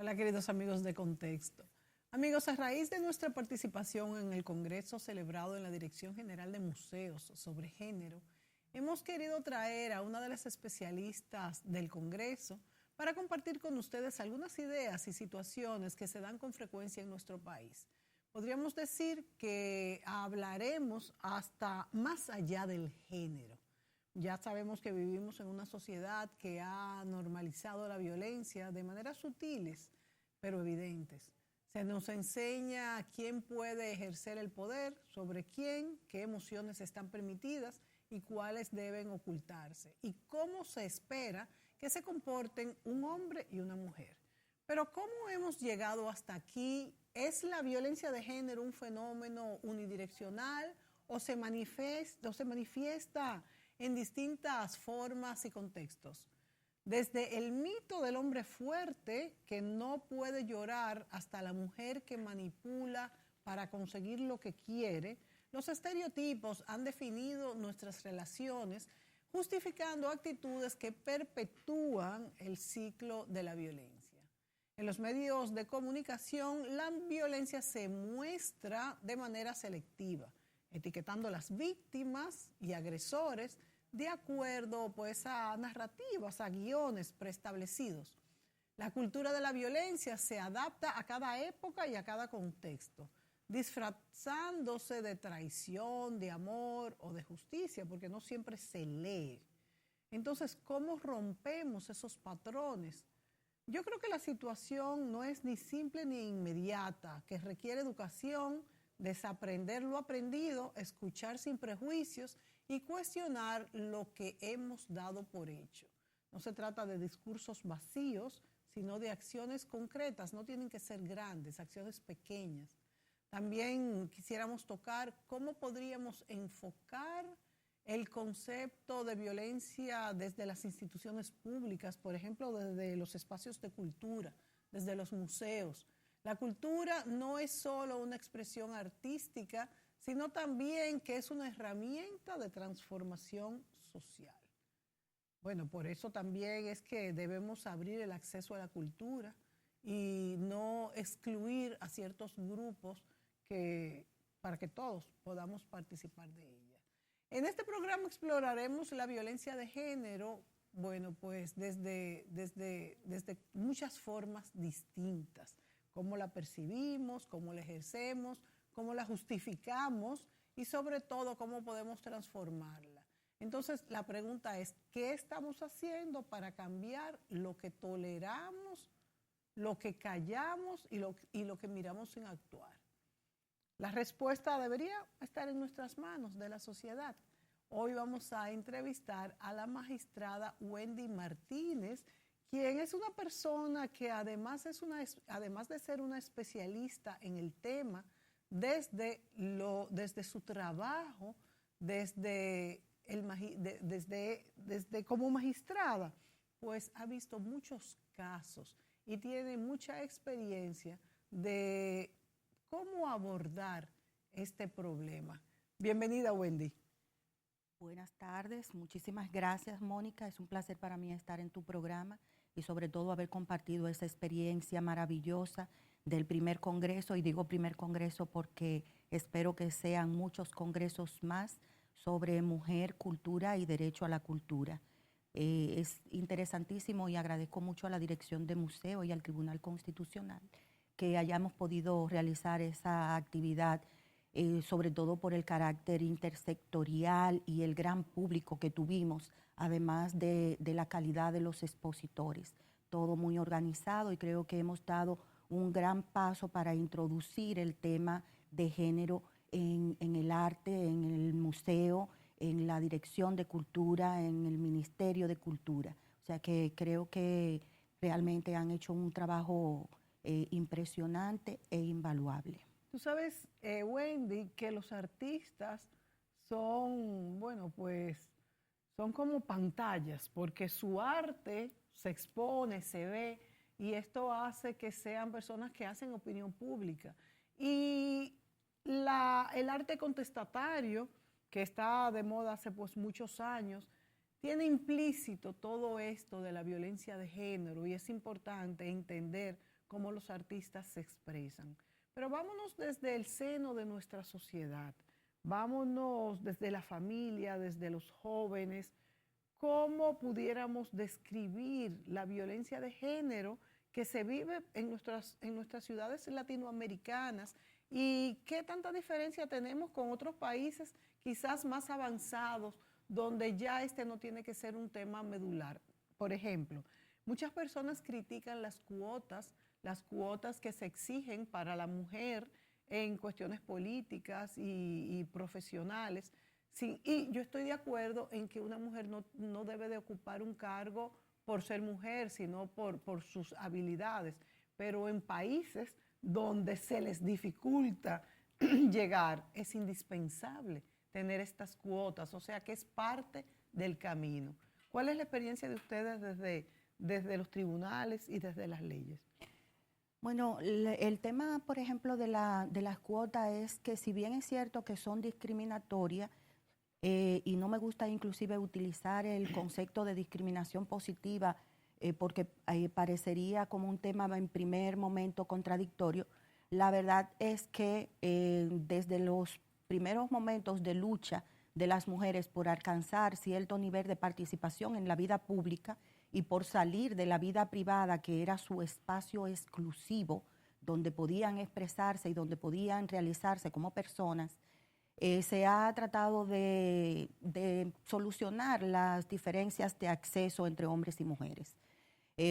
Hola, queridos amigos de Contexto. Amigos, a raíz de nuestra participación en el Congreso celebrado en la Dirección General de Museos sobre Género, hemos querido traer a una de las especialistas del Congreso para compartir con ustedes algunas ideas y situaciones que se dan con frecuencia en nuestro país. Podríamos decir que hablaremos hasta más allá del género. Ya sabemos que vivimos en una sociedad que ha normalizado la violencia de maneras sutiles, pero evidentes. Se nos enseña quién puede ejercer el poder, sobre quién, qué emociones están permitidas y cuáles deben ocultarse, y cómo se espera que se comporten un hombre y una mujer. Pero ¿cómo hemos llegado hasta aquí? ¿Es la violencia de género un fenómeno unidireccional o se manifiesta en distintas formas y contextos? Desde el mito del hombre fuerte que no puede llorar hasta la mujer que manipula para conseguir lo que quiere, los estereotipos han definido nuestras relaciones, justificando actitudes que perpetúan el ciclo de la violencia. En los medios de comunicación, la violencia se muestra de manera selectiva, etiquetando a las víctimas y agresores de acuerdo pues, a narrativas, a guiones preestablecidos. La cultura de la violencia se adapta a cada época y a cada contexto, disfrazándose de traición, de amor o de justicia, porque no siempre se lee. Entonces, ¿cómo rompemos esos patrones? Yo creo que la situación no es ni simple ni inmediata, que requiere educación, desaprender lo aprendido, escuchar sin prejuicios y cuestionar lo que hemos dado por hecho. No se trata de discursos vacíos, sino de acciones concretas, no tienen que ser grandes, acciones pequeñas. También quisiéramos tocar cómo podríamos enfocar el concepto de violencia desde las instituciones públicas, por ejemplo, desde los espacios de cultura, desde los museos. La cultura no es solo una expresión artística, sino también que es una herramienta de transformación social. Bueno, por eso también es que debemos abrir el acceso a la cultura y no excluir a ciertos grupos para que todos podamos participar de ella. En este programa exploraremos la violencia de género, bueno, pues desde muchas formas distintas, cómo la percibimos, cómo la ejercemos, cómo la justificamos y sobre todo cómo podemos transformarla. Entonces la pregunta es, ¿qué estamos haciendo para cambiar lo que toleramos, lo que callamos y lo que miramos sin actuar? La respuesta debería estar en nuestras manos, de la sociedad. Hoy vamos a entrevistar a la magistrada Wendy Martínez, quien es una persona que además de ser una especialista en el tema, desde su trabajo, desde como magistrada, pues ha visto muchos casos y tiene mucha experiencia de cómo abordar este problema. Bienvenida, Wendy. Buenas tardes, muchísimas gracias, Mónica. Es un placer para mí estar en tu programa y sobre todo haber compartido esa experiencia maravillosa del primer congreso, y digo primer congreso porque espero que sean muchos congresos más sobre mujer, cultura y derecho a la cultura. Es interesantísimo y agradezco mucho a la Dirección de Museo y al Tribunal Constitucional que hayamos podido realizar esa actividad, sobre todo por el carácter intersectorial y el gran público que tuvimos, además de la calidad de los expositores. Todo muy organizado y creo que hemos dado un gran paso para introducir el tema de género en el arte, en el museo, en la Dirección de Cultura, en el Ministerio de Cultura. O sea que creo que realmente han hecho un trabajo impresionante e invaluable. Tú sabes, Wendy, que los artistas son, bueno, pues son como pantallas, porque su arte se expone, se ve, y esto hace que sean personas que hacen opinión pública. Y el arte contestatario, que está de moda hace pues muchos años, tiene implícito todo esto de la violencia de género, y es importante entender cómo los artistas se expresan. Pero vámonos desde el seno de nuestra sociedad, vámonos desde la familia, desde los jóvenes, cómo pudiéramos describir la violencia de género que se vive en nuestras ciudades latinoamericanas y qué tanta diferencia tenemos con otros países quizás más avanzados, donde ya este no tiene que ser un tema medular. Por ejemplo, muchas personas critican las cuotas que se exigen para la mujer en cuestiones políticas y profesionales. Sí, y yo estoy de acuerdo en que una mujer no debe de ocupar un cargo por ser mujer, sino por sus habilidades. Pero en países donde se les dificulta llegar, es indispensable tener estas cuotas, o sea que es parte del camino. ¿Cuál es la experiencia de ustedes desde los tribunales y desde las leyes? Bueno, el tema, por ejemplo, de las cuotas es que si bien es cierto que son discriminatorias, y no me gusta inclusive utilizar el concepto de discriminación positiva porque parecería como un tema en primer momento contradictorio, la verdad es que desde los primeros momentos de lucha de las mujeres por alcanzar cierto nivel de participación en la vida pública y por salir de la vida privada, que era su espacio exclusivo, donde podían expresarse y donde podían realizarse como personas, se ha tratado de solucionar las diferencias de acceso entre hombres y mujeres,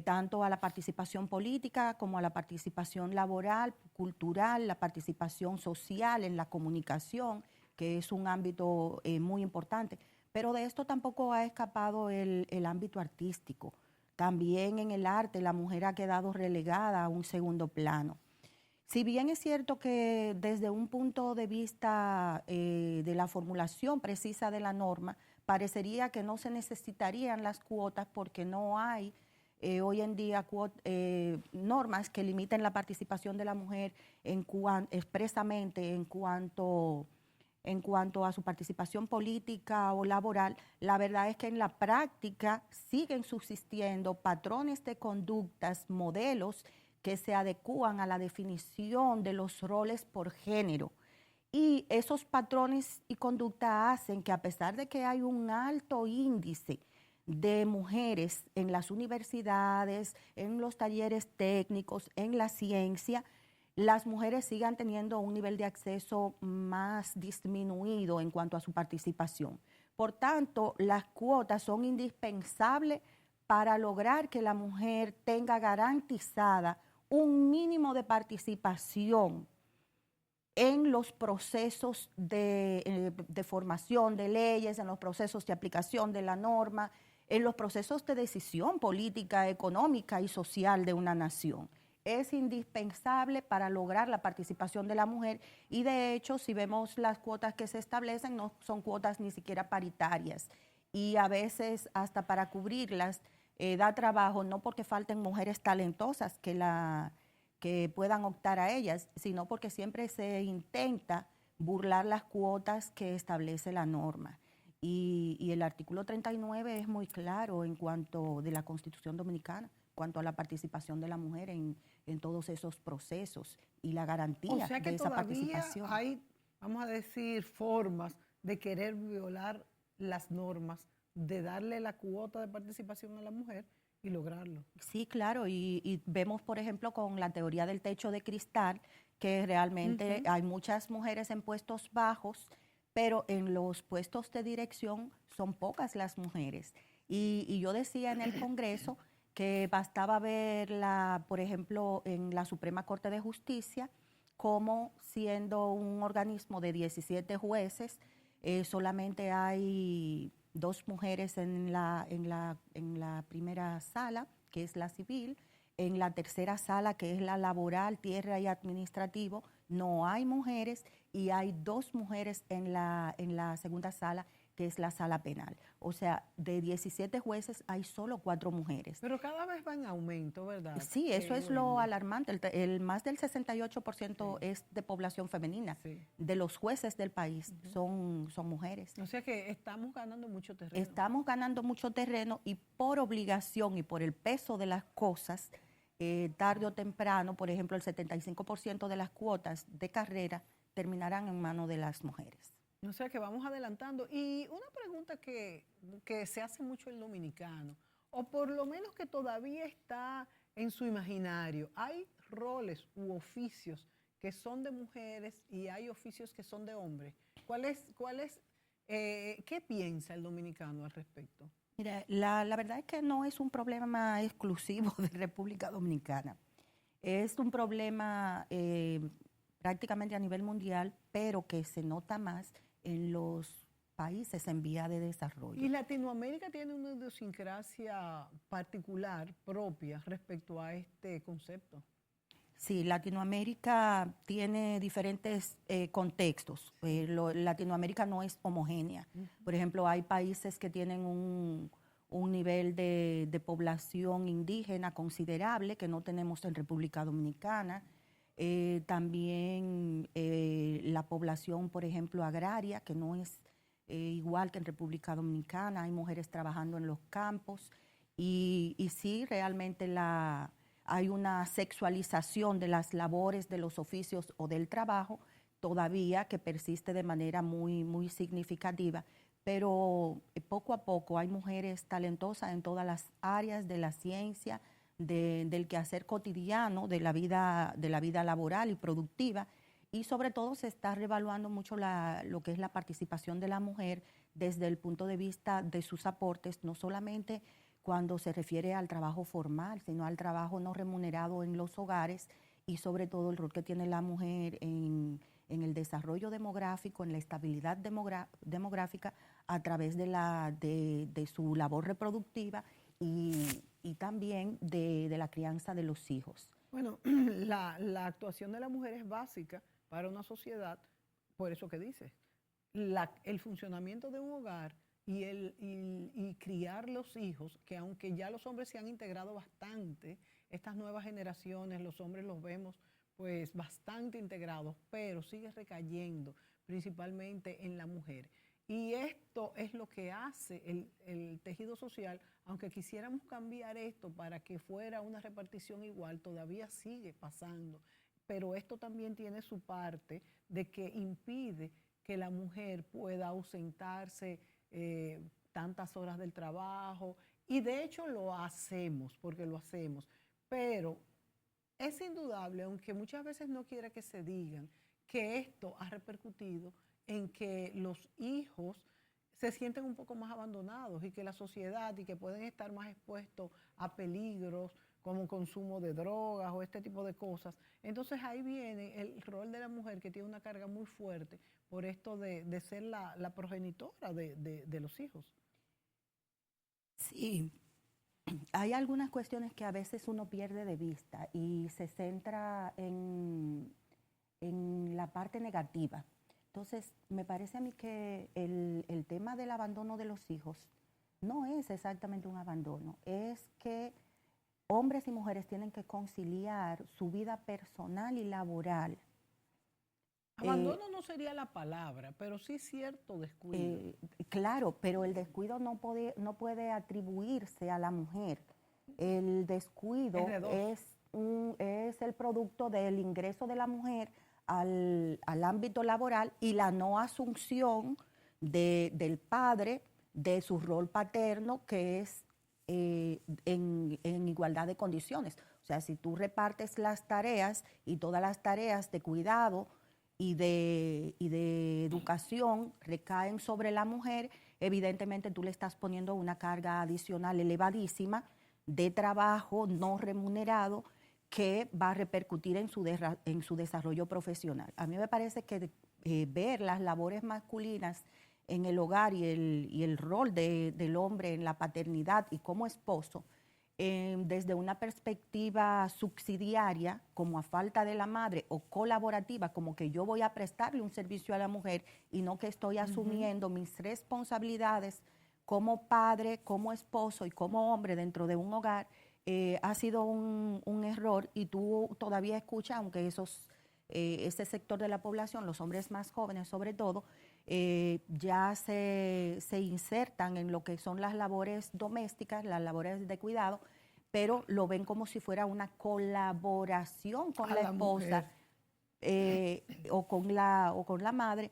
tanto a la participación política como a la participación laboral, cultural, la participación social en la comunicación, que es un ámbito muy importante. Pero de esto tampoco ha escapado el ámbito artístico. También en el arte la mujer ha quedado relegada a un segundo plano. Si bien es cierto que desde un punto de vista de la formulación precisa de la norma, parecería que no se necesitarían las cuotas porque no hay hoy en día normas que limiten la participación de la mujer expresamente en cuanto a su participación política o laboral. La verdad es que en la práctica siguen subsistiendo patrones de conductas, modelos que se adecúan a la definición de los roles por género. Y esos patrones y conducta hacen que, a pesar de que hay un alto índice de mujeres en las universidades, en los talleres técnicos, en la ciencia, las mujeres sigan teniendo un nivel de acceso más disminuido en cuanto a su participación. Por tanto, las cuotas son indispensables para lograr que la mujer tenga garantizada un mínimo de participación en los procesos de formación de leyes, en los procesos de aplicación de la norma, en los procesos de decisión política, económica y social de una nación. Es indispensable para lograr la participación de la mujer y, de hecho, si vemos las cuotas que se establecen, no son cuotas ni siquiera paritarias y a veces hasta para cubrirlas da trabajo, no porque falten mujeres talentosas que puedan optar a ellas, sino porque siempre se intenta burlar las cuotas que establece la norma. Y el artículo 39 es muy claro en cuanto de la Constitución Dominicana, en cuanto a la participación de la mujer en todos esos procesos y la garantía de esa participación. Hay, vamos a decir, formas de querer violar las normas, de darle la cuota de participación a la mujer y lograrlo. Sí, claro, y vemos, por ejemplo, con la teoría del techo de cristal, que realmente hay muchas mujeres en puestos bajos, pero en los puestos de dirección son pocas las mujeres. Y yo decía en el Congreso que bastaba verla, por ejemplo, en la Suprema Corte de Justicia, como siendo un organismo de 17 jueces, solamente hay 2 mujeres en la primera sala, que es la civil. En la tercera sala, que es la laboral, tierra y administrativo, no hay mujeres, y hay 2 mujeres en la segunda sala, que es la sala penal. O sea, de 17 jueces hay solo 4 mujeres. Pero cada vez va en aumento, ¿verdad? Sí, eso es lo alarmante. Más del 68% es de población femenina. Sí. De los jueces del país son mujeres. O sea que estamos ganando mucho terreno. Estamos ganando mucho terreno y por obligación y por el peso de las cosas, tarde o temprano, por ejemplo, el 75% de las cuotas de carrera terminarán en manos de las mujeres. O sea que vamos adelantando. Y una pregunta que se hace mucho el dominicano, o por lo menos que todavía está en su imaginario, hay roles u oficios que son de mujeres y hay oficios que son de hombres. ¿Qué piensa el dominicano al respecto? Mira, la verdad es que no es un problema exclusivo de República Dominicana. Es un problema prácticamente a nivel mundial, pero que se nota más en los países en vía de desarrollo. Y Latinoamérica tiene una idiosincrasia particular, propia, respecto a este concepto. Sí, Latinoamérica tiene diferentes contextos. Latinoamérica no es homogénea. Por ejemplo, hay países que tienen un nivel de población indígena considerable que no tenemos en República Dominicana. También la población, por ejemplo, agraria, que no es igual que en República Dominicana. Hay mujeres trabajando en los campos y sí, realmente hay una sexualización de las labores, de los oficios o del trabajo todavía que persiste de manera muy, muy significativa, pero poco a poco hay mujeres talentosas en todas las áreas de la ciencia, del quehacer cotidiano, de la vida laboral y productiva, y sobre todo se está revaluando mucho lo que es la participación de la mujer desde el punto de vista de sus aportes, no solamente cuando se refiere al trabajo formal, sino al trabajo no remunerado en los hogares y sobre todo el rol que tiene la mujer en el desarrollo demográfico, en la estabilidad demográfica a través de su labor reproductiva y también de la crianza de los hijos. Bueno, la actuación de la mujer es básica para una sociedad, por eso que dice, el funcionamiento de un hogar y criar los hijos, que aunque ya los hombres se han integrado bastante, estas nuevas generaciones, los hombres los vemos pues bastante integrados, pero sigue recayendo principalmente en la mujer. Y esto es lo que hace el tejido social, aunque quisiéramos cambiar esto para que fuera una repartición igual, todavía sigue pasando. Pero esto también tiene su parte de que impide que la mujer pueda ausentarse tantas horas del trabajo, y de hecho lo hacemos, porque lo hacemos, pero es indudable, aunque muchas veces no quiera que se digan, que esto ha repercutido en que los hijos se sienten un poco más abandonados y que la sociedad y que pueden estar más expuestos a peligros como consumo de drogas o este tipo de cosas. Entonces ahí viene el rol de la mujer, que tiene una carga muy fuerte por esto de ser la progenitora de los hijos. Sí, hay algunas cuestiones que a veces uno pierde de vista y se centra en la parte negativa. Entonces, me parece a mí que el tema del abandono de los hijos no es exactamente un abandono, es que hombres y mujeres tienen que conciliar su vida personal y laboral. Abandono no sería la palabra, pero sí cierto descuido. Claro, pero el descuido no puede atribuirse a la mujer. El descuido es el producto del ingreso de la mujer al ámbito laboral y la no asunción del padre de su rol paterno, que es en igualdad de condiciones. O sea, si tú repartes las tareas y todas las tareas de cuidado y de educación recaen sobre la mujer, evidentemente tú le estás poniendo una carga adicional elevadísima de trabajo no remunerado que va a repercutir en su desarrollo profesional. A mí me parece que ver las labores masculinas en el hogar y el rol del hombre en la paternidad y como esposo, desde una perspectiva subsidiaria, como a falta de la madre, o colaborativa, como que yo voy a prestarle un servicio a la mujer y no que estoy asumiendo mis responsabilidades como padre, como esposo y como hombre dentro de un hogar, ha sido un error, y tú todavía escuchas, aunque ese sector de la población, los hombres más jóvenes sobre todo, ya se insertan en lo que son las labores domésticas, las labores de cuidado, pero lo ven como si fuera una colaboración con A la la esposa mujer. o con la madre,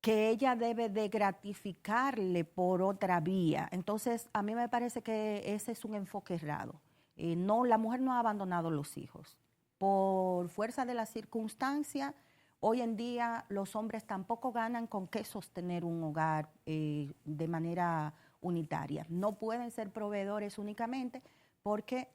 que ella debe de gratificarle por otra vía. Entonces, a mí me parece que ese es un enfoque errado. No, la mujer no ha abandonado los hijos. Por fuerza de la circunstancia, hoy en día los hombres tampoco ganan con qué sostener un hogar de manera unitaria. No pueden ser proveedores únicamente porque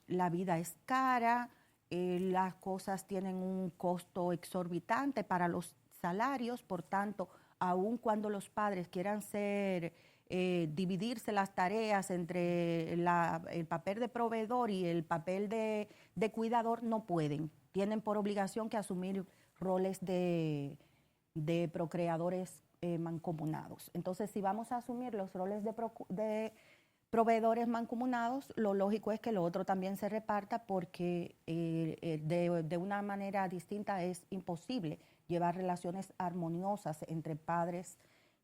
la vida es cara, las cosas tienen un costo exorbitante para los salarios, por tanto, aun cuando los padres quieran dividirse las tareas entre el papel de proveedor y el papel de cuidador, no pueden. Tienen por obligación que asumir roles de procreadores mancomunados. Entonces, si vamos a asumir los roles de proveedores mancomunados, lo lógico es que lo otro también se reparta porque de una manera distinta es imposible llevar relaciones armoniosas entre padres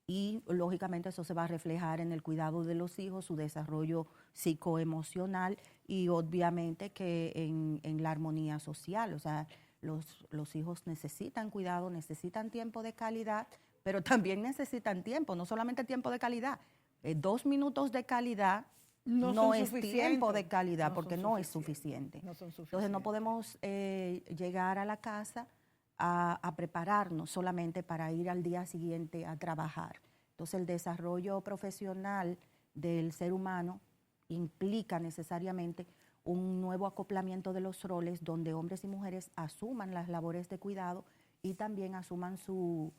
y lógicamente eso se va a reflejar en el cuidado de los hijos, su desarrollo psicoemocional y obviamente que en la armonía social. O sea, los hijos necesitan cuidado, necesitan tiempo de calidad, pero también necesitan tiempo, no solamente tiempo de calidad. 2 minutos de calidad no es tiempo de calidad porque no es suficiente. No son suficientes. Entonces no podemos llegar a la casa a prepararnos solamente para ir al día siguiente a trabajar. Entonces el desarrollo profesional del ser humano implica necesariamente un nuevo acoplamiento de los roles donde hombres y mujeres asuman las labores de cuidado y también asuman su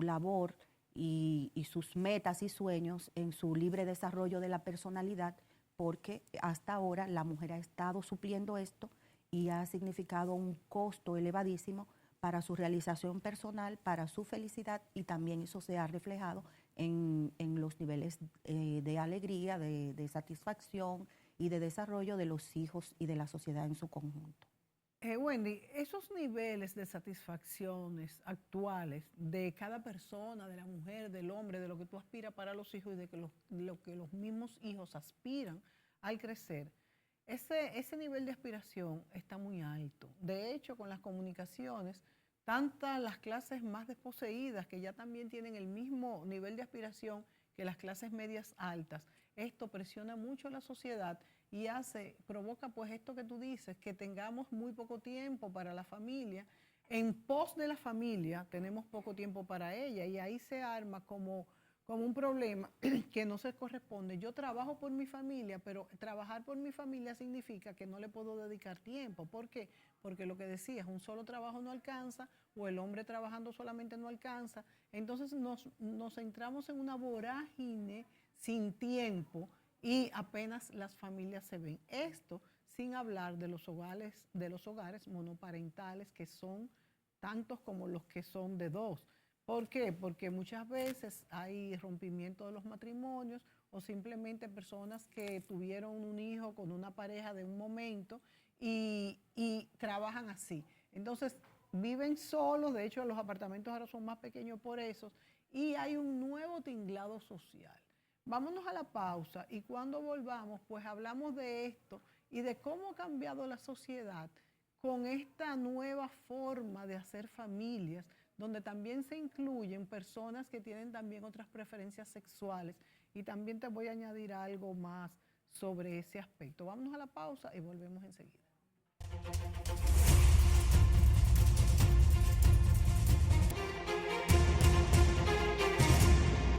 labor y sus metas y sueños en su libre desarrollo de la personalidad, porque hasta ahora la mujer ha estado supliendo esto y ha significado un costo elevadísimo para su realización personal, para su felicidad, y también eso se ha reflejado en los niveles de alegría, de satisfacción y de desarrollo de los hijos y de la sociedad en su conjunto. Wendy, esos niveles de satisfacciones actuales de cada persona, de la mujer, del hombre, de lo que tú aspiras para los hijos y de lo que los mismos hijos aspiran al crecer, ese nivel de aspiración está muy alto. De hecho, con las comunicaciones, tantas las clases más desposeídas que ya también tienen el mismo nivel de aspiración que las clases medias altas, esto presiona mucho a la sociedad y provoca pues esto que tú dices, que tengamos muy poco tiempo para la familia. En pos de la familia tenemos poco tiempo para ella y ahí se arma como un problema que no se corresponde. Yo trabajo por mi familia, pero trabajar por mi familia significa que no le puedo dedicar tiempo. ¿Por qué? Porque lo que decías, un solo trabajo no alcanza o el hombre trabajando solamente no alcanza. Entonces nos centramos en una vorágine sin tiempo y apenas las familias se ven. Esto sin hablar de los hogares monoparentales, que son tantos como los que son de dos. ¿Por qué? Porque muchas veces hay rompimiento de los matrimonios o simplemente personas que tuvieron un hijo con una pareja de un momento y trabajan así. Entonces viven solos, de hecho los apartamentos ahora son más pequeños por eso, y hay un nuevo tinglado social. Vámonos a la pausa y cuando volvamos, pues hablamos de esto y de cómo ha cambiado la sociedad con esta nueva forma de hacer familias, donde también se incluyen personas que tienen también otras preferencias sexuales. Y también te voy a añadir algo más sobre ese aspecto. Vámonos a la pausa y volvemos enseguida.